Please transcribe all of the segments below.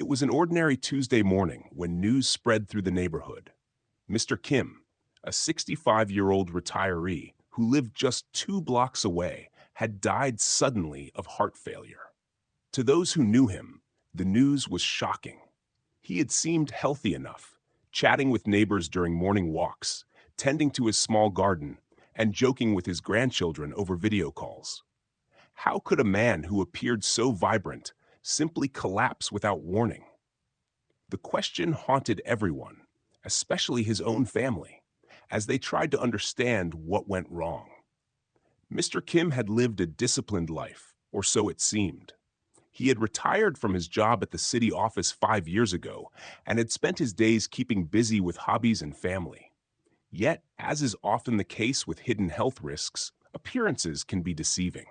It was an ordinary Tuesday morning when news spread through the neighborhood. Mr. Kim, a 65-year-old retiree who lived just 2 blocks away, had died suddenly of heart failure. To those who knew him, the news was shocking. He had seemed healthy enough, chatting with neighbors during morning walks, tending to his small garden, and joking with his grandchildren over video calls. How could a man who appeared so vibrant simply collapse without warning? The question haunted everyone, especially his own family, as they tried to understand what went wrong. Mr. Kim had lived a disciplined life, or so it seemed. He had retired from his job at the city office 5 years ago and had spent his days keeping busy with hobbies and family. Yet, as is often the case with hidden health risks, appearances can be deceiving.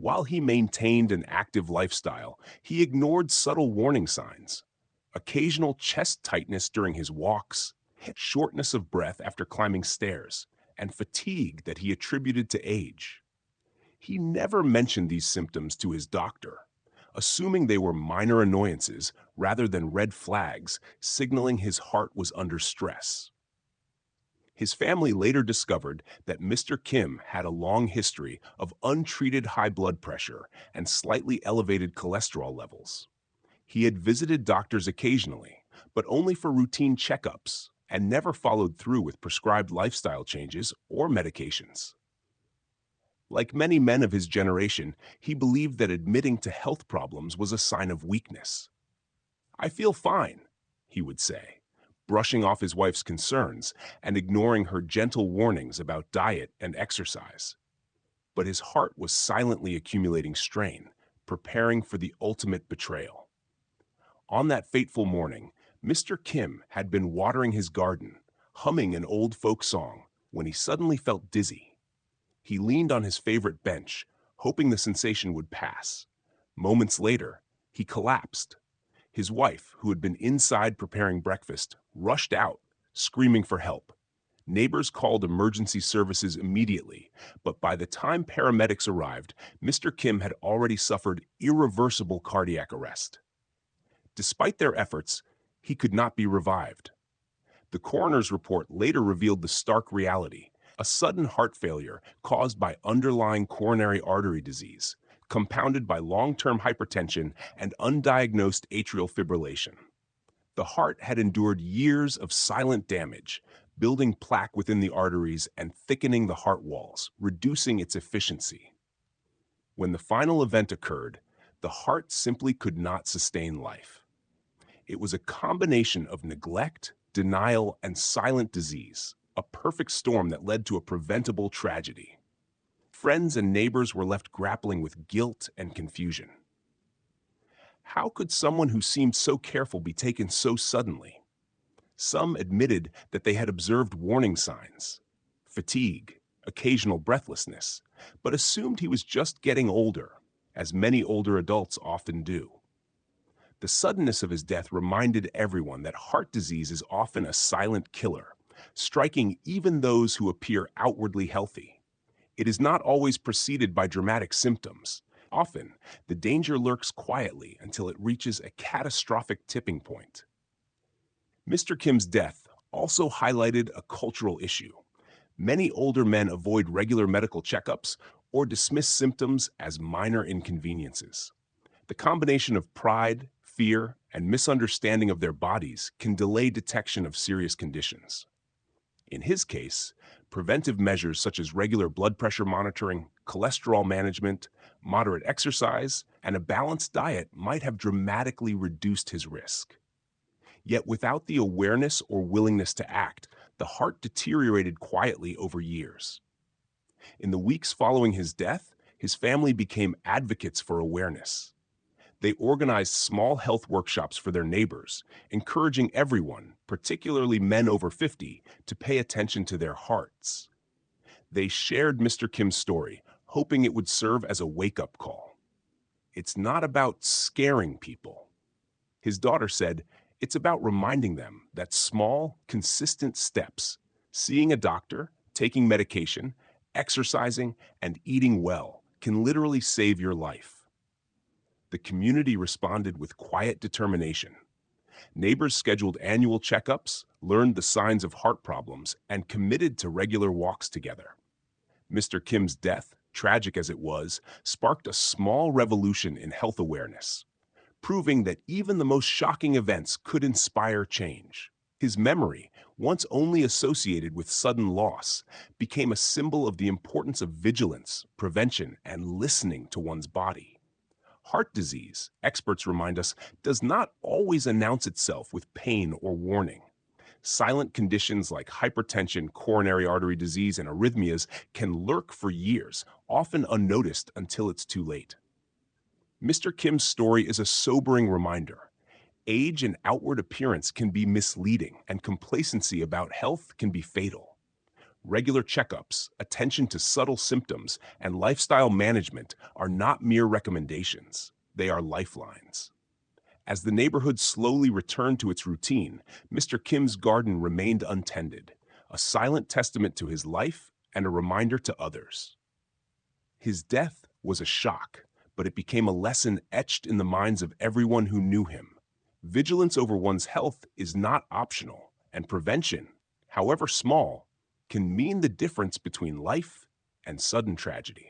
While he maintained an active lifestyle, he ignored subtle warning signs. Occasional chest tightness during his walks, shortness of breath after climbing stairs, and fatigue that he attributed to age. He never mentioned these symptoms to his doctor, assuming they were minor annoyances rather than red flags signaling his heart was under stress. His family later discovered that Mr. Kim had a long history of untreated high blood pressure and slightly elevated cholesterol levels. He had visited doctors occasionally, but only for routine checkups, and never followed through with prescribed lifestyle changes or medications. Like many men of his generation, he believed that admitting to health problems was a sign of weakness. "I feel fine," he would say, brushing off his wife's concerns and ignoring her gentle warnings about diet and exercise. But his heart was silently accumulating strain, preparing for the ultimate betrayal. On that fateful morning, Mr. Kim had been watering his garden, humming an old folk song, when he suddenly felt dizzy. He leaned on his favorite bench, hoping the sensation would pass. Moments later, he collapsed. His wife, who had been inside preparing breakfast, rushed out, screaming for help. Neighbors called emergency services immediately, but by the time paramedics arrived, Mr. Kim had already suffered irreversible cardiac arrest. Despite their efforts, he could not be revived. The coroner's report later revealed the stark reality: a sudden heart failure caused by underlying coronary artery disease, compounded by long-term hypertension and undiagnosed atrial fibrillation. The heart had endured years of silent damage, building plaque within the arteries and thickening the heart walls, reducing its efficiency. When the final event occurred, the heart simply could not sustain life. It was a combination of neglect, denial, and silent disease, a perfect storm that led to a preventable tragedy. Friends and neighbors were left grappling with guilt and confusion. How could someone who seemed so careful be taken so suddenly? Some admitted that they had observed warning signs, fatigue, occasional breathlessness, but assumed he was just getting older, as many older adults often do. The suddenness of his death reminded everyone that heart disease is often a silent killer, striking even those who appear outwardly healthy. It is not always preceded by dramatic symptoms. Often, the danger lurks quietly until it reaches a catastrophic tipping point. Mr. Kim's death also highlighted a cultural issue. Many older men avoid regular medical checkups or dismiss symptoms as minor inconveniences. The combination of pride, fear, and misunderstanding of their bodies can delay detection of serious conditions. In his case, preventive measures such as regular blood pressure monitoring, cholesterol management, moderate exercise, and a balanced diet might have dramatically reduced his risk. Yet without the awareness or willingness to act, the heart deteriorated quietly over years. In the weeks following his death, his family became advocates for awareness. They organized small health workshops for their neighbors, encouraging everyone, particularly men over 50, to pay attention to their hearts. They shared Mr. Kim's story, hoping it would serve as a wake-up call. "It's not about scaring people," his daughter said. "It's about reminding them that small, consistent steps, seeing a doctor, taking medication, exercising, and eating well, can literally save your life." The community responded with quiet determination. Neighbors scheduled annual checkups, learned the signs of heart problems, and committed to regular walks together. Mr. Kim's death, tragic as it was, sparked a small revolution in health awareness, proving that even the most shocking events could inspire change. His memory, once only associated with sudden loss, became a symbol of the importance of vigilance, prevention, and listening to one's body. Heart disease, experts remind us, does not always announce itself with pain or warning. Silent conditions like hypertension, coronary artery disease, and arrhythmias can lurk for years, often unnoticed until it's too late. Mr. Kim's story is a sobering reminder. Age and outward appearance can be misleading, and complacency about health can be fatal. Regular checkups, attention to subtle symptoms, and lifestyle management are not mere recommendations. They are lifelines. As the neighborhood slowly returned to its routine, Mr. Kim's garden remained untended, a silent testament to his life and a reminder to others. His death was a shock, but it became a lesson etched in the minds of everyone who knew him. Vigilance over one's health is not optional, and prevention, however small, can mean the difference between life and sudden tragedy.